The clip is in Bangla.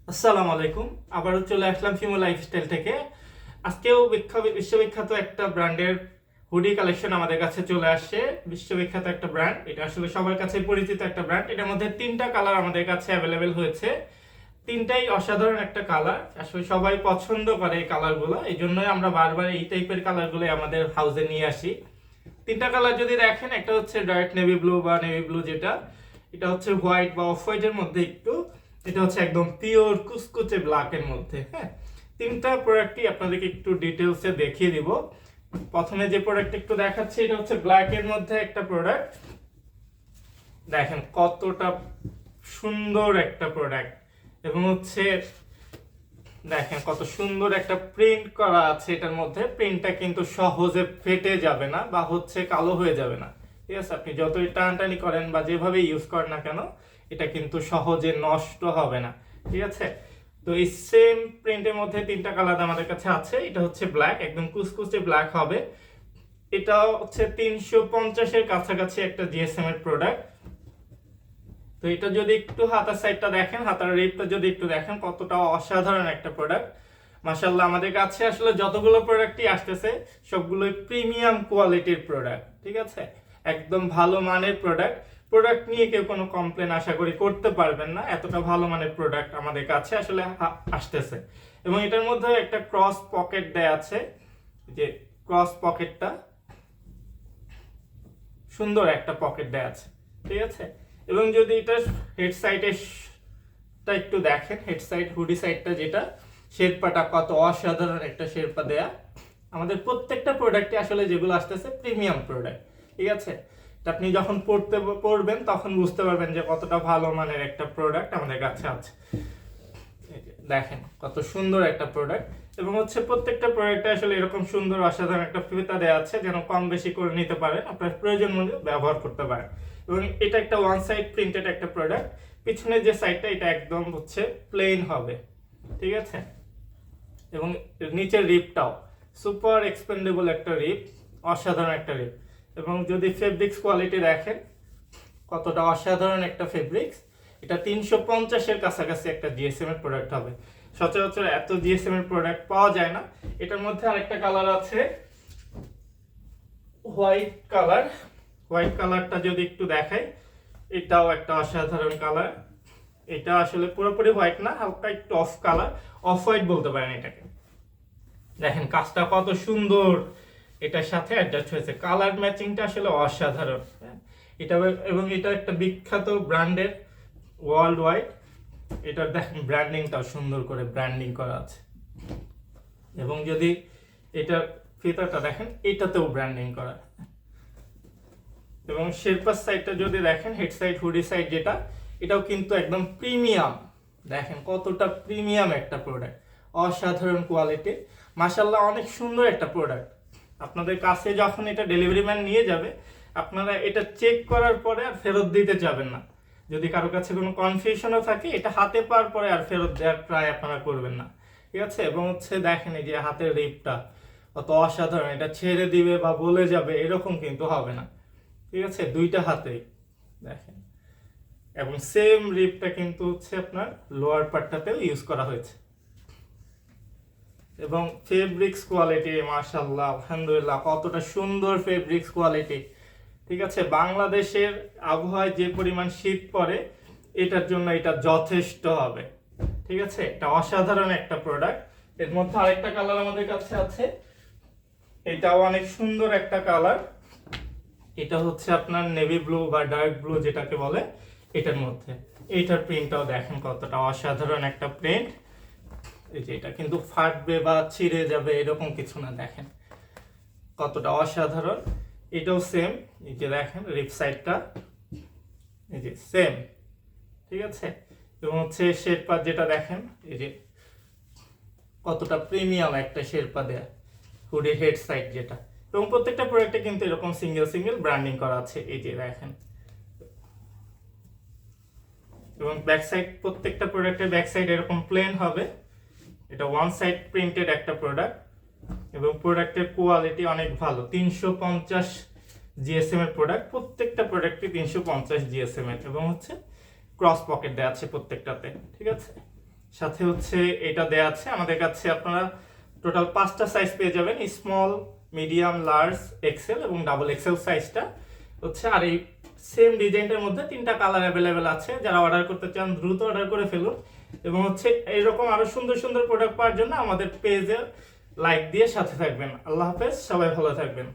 আসসালামু আলাইকুম। আবারও চলে আসলাম ফিমো লাইফস্টাইল থেকে। আজকেও বিশ্ববিখ্যাত একটা ব্র্যান্ডের হুডি কালেকশন আমাদের কাছে চলে আসছে। বিশ্ববিখ্যাত একটা ব্র্যান্ড, এটা আসলে সবার কাছে পরিচিত একটা ব্র্যান্ড। এটার মধ্যে তিনটা কালার আমাদের কাছে অ্যাভেলেবেল হয়েছে। তিনটাই অসাধারণ একটা কালার, আসলে সবাই পছন্দ করে এই কালারগুলো, এই জন্যই আমরা বারবার এই টাইপের কালারগুলো আমাদের হাউসে নিয়ে আসি। তিনটা কালার যদি দেখেন, একটা হচ্ছে ডার্ক নেভি ব্লু বা নেভি ব্লু, যেটা এটা হচ্ছে হোয়াইট বা অফ হোয়াইটের মধ্যে একটু, এটা হচ্ছে একদম পিওর কুচকুচে ব্ল্যাকের মধ্যে। হ্যাঁ, তিনটা প্রোডাক্টই আপনাদেরকে একটু ডিটেলসে দেখিয়ে দিব। প্রথমে যে প্রোডাক্ট একটু দেখাচ্ছি, এটা হচ্ছে ব্ল্যাকের মধ্যে একটা প্রোডাক্ট। দেখেন কতটা সুন্দর একটা প্রোডাক্ট, এবং হচ্ছে দেখেন কত সুন্দর একটা প্রিন্ট করা আছে এটার মধ্যে। প্রিন্টটা কিন্তু সহজে ফেটে যাবে না বা হচ্ছে কালো হয়ে যাবে না। ঠিক আছে, আপনি যতই টানটানি করেন বা যেভাবে ইউজ করেন না কেন, এটা কিন্তু সহজে নষ্ট হবে না। ঠিক আছে, তো এই সেম প্রিন্টের মধ্যে তিনটা কালার আমাদের কাছে আছে। এটা হচ্ছে ব্ল্যাক, একদম কুচকুচে ব্ল্যাক হবে। এটা হচ্ছে 350-এর কাছাকাছি একটা জিএসএম এর প্রোডাক্ট। তো এটা যদি একটু হাতার সাইডটা দেখেন, হাতার রেটটা যদি একটু দেখেন, কতটা অসাধারণ একটা প্রোডাক্ট। মাশাআল্লাহ, আমাদের কাছে আসলে যতগুলো প্রোডাক্টই আসতেছে সবগুলোই প্রিমিয়াম কোয়ালিটির প্রোডাক্ট। ঠিক আছে, একদম ভালো মানের প্রোডাক্ট। প্রোডাক্ট নিয়ে কেউ কোনো কমপ্লেন আশা করি করতে পারবেন না, এতটা ভালো মানের প্রোডাক্ট আমাদের কাছে আসলে আসতেছে। এবং এটার মধ্যে একটা ক্রস পকেট দেয়া আছে, যে ক্রস পকেটটা সুন্দর একটা পকেট দেয়া আছে। ঠিক আছে, এবং যদি এটা হেড সাইডটা একটু দেখেন, হেড সাইড হুডি সাইডটা যেটা, শেরপাটা কত অসাধারণ একটা শেরপা দেয়া। আমাদের প্রত্যেকটা প্রোডাক্টে আসলে যেগুলো আসতেছে প্রিমিয়াম প্রোডাক্ট। ঠিক আছে, তা আপনি যখন পড়বেন তখন বুঝতে পারবেন যে কতটা ভালো মানের একটা প্রোডাক্ট আমাদের কাছে আছে। দেখেন কত সুন্দর একটা প্রোডাক্ট, এবং হচ্ছে প্রত্যেকটা প্রোডাক্টে আসলে এরকম সুন্দর অসাধারণ একটা ফিতা দেওয়া আছে, যেন কম বেশি করে নিতে পারেন, আপনার প্রয়োজন মতো ব্যবহার করতে পারেন। এবং এটা একটা ওয়ান সাইড প্রিন্টেড একটা প্রোডাক্ট। পিছনের যে সাইডটা, এটা একদম হচ্ছে প্লেন হবে। ঠিক আছে, এবং নিচের রিপটাও সুপার এক্সপেন্ডেবল একটা রিপ, অসাধারণ একটা রিপ। এবং যদি ফেব্রিক্স কোয়ালিটি দেখেন, কতটা অসাধারণ একটা ফেব্রিক্স। এটা 350-এর কাছাকাছি একটা জিএসএম এর প্রোডাক্ট হবে। সচরাচর এত জিএসএম এর প্রোডাক্ট পাওয়া যায় না। এটার মধ্যে আরেকটা কালার আছে, হোয়াইট কালার। হোয়াইট কালারটা যদি একটু দেখাই, এটাও একটা অসাধারণ কালার। এটা আসলে পুরোপুরি হোয়াইট না, হালকা একটু অফ কালার, অফ হোয়াইট বলতে পারেন এটাকে। দেখেন কাজটা কত সুন্দর এটার সাথে অ্যাডজাস্ট হয়েছে, কালার ম্যাচিংটা আসলে অসাধারণ। হ্যাঁ, এটা এবং এটা একটা বিখ্যাত ব্র্যান্ডের, ওয়ার্ল্ড ওয়াইড। এটার দেখেন ব্র্যান্ডিংটাও সুন্দর করে ব্র্যান্ডিং করা আছে। এবং যদি এটার ফিতাটা দেখেন, এটাতেও ব্র্যান্ডিং করা। এবং শেরপার সাইডটা যদি দেখেন, হেড সাইড হুডি সাইড যেটা, এটাও কিন্তু একদম প্রিমিয়াম। দেখেন কতটা প্রিমিয়াম একটা প্রোডাক্ট, অসাধারণ কোয়ালিটি। মাশাআল্লাহ, অনেক সুন্দর একটা প্রোডাক্ট। আপনাদের কাছে যখন এটা ডেলিভারি ম্যান নিয়ে যাবে, আপনারা এটা চেক করার পরে আর ফেরত দিতে যাবেন না। যদি কারো কাছে কোনো কনফিউশনও থাকে, এটা হাতে পাওয়ার পরে আর ফেরত দেওয়ার ট্রাই আপনারা করবেন না। ঠিক আছে, এবং হচ্ছে দেখেন এই যে হাতের রিপটা কত অসাধারণ, এটা ছেড়ে দিবে বা বলে যাবে এরকম কিন্তু হবে না। ঠিক আছে, দুইটা হাতেই দেখেন। এবং সেম রিপটা কিন্তু হচ্ছে আপনার লোয়ার পার্টটাতেও ইউজ করা হয়েছে। এবং ফেব্রিক্স কোয়ালিটি মাশাআল্লাহ, আলহামদুলিল্লাহ, কতটা সুন্দর ফেব্রিক্স কোয়ালিটি। ঠিক আছে, বাংলাদেশের আবহাওয়ায় যে পরিমাণ শীত পড়ে, এটার জন্য এটা যথেষ্ট হবে। ঠিক আছে, এটা অসাধারণ একটা প্রোডাক্ট। এর মধ্যে আরেকটা কালার আমাদের কাছে আছে, এটাও অনেক সুন্দর একটা কালার। এটা হচ্ছে আপনার নেভি ব্লু বা ডার্ক ব্লু যেটাকে বলে, এটার মধ্যে এইটার প্রিন্টটাও দেখেন কতটা অসাধারণ একটা প্রিন্ট। এই যে এটা কিন্তু ফাটবে বা ছিঁড়ে যাবে এরকম কিছু না, দেখেন কতটা অসাধারণ। এটাও সেম, এই যে দেখেন রিপ সাইডটা, এই যে সেম। ঠিক আছে, এবং হচ্ছে শেরপা যেটা দেখেন, এই যে কতটা প্রিমিয়াম একটা শেরপা দেয়া, হুডি হেড সাইড যেটা। এবং প্রত্যেকটা প্রোডাক্টে কিন্তু এরকম সিঙ্গেল সিঙ্গেল ব্র্যান্ডিং করা আছে, এই যে দেখেন। এবং ব্যাক সাইড, প্রত্যেকটা প্রোডাক্টের ব্যাক সাইড এরকম প্লেন হবে। এটা ওয়ান সাইড প্রিন্টেড একটা প্রোডাক্ট, এবং প্রোডাক্টের কোয়ালিটি অনেক ভালো। 350 জিএসএম এর প্রোডাক্ট, প্রত্যেকটা প্রোডাক্টই 350 জিএসএম এর, এবং হচ্ছে ক্রস পকেট দেওয়া আছে প্রত্যেকটাতে। ঠিক আছে, সাথে হচ্ছে এটা দেয়া আছে আমাদের কাছে। আপনারা টোটাল 5টা সাইজ পেয়ে যাবেন, স্মল, মিডিয়াম, লার্জ, এক্সেল এবং ডাবল এক্সেল সাইজটা হচ্ছে। আর এই সেম ডিজাইনটার মধ্যে 3টা কালার অ্যাভেলেবেল আছে। যারা অর্ডার করতে চান দ্রুত অর্ডার করে ফেলুন। এবং হচ্ছে এইরকম আরো সুন্দর সুন্দর প্রোডাক্ট পাওয়ার জন্য আমাদের পেজে লাইক দিয়ে সাথে থাকবেন। আল্লাহ হাফেজ, সবাই ভালো থাকবেন।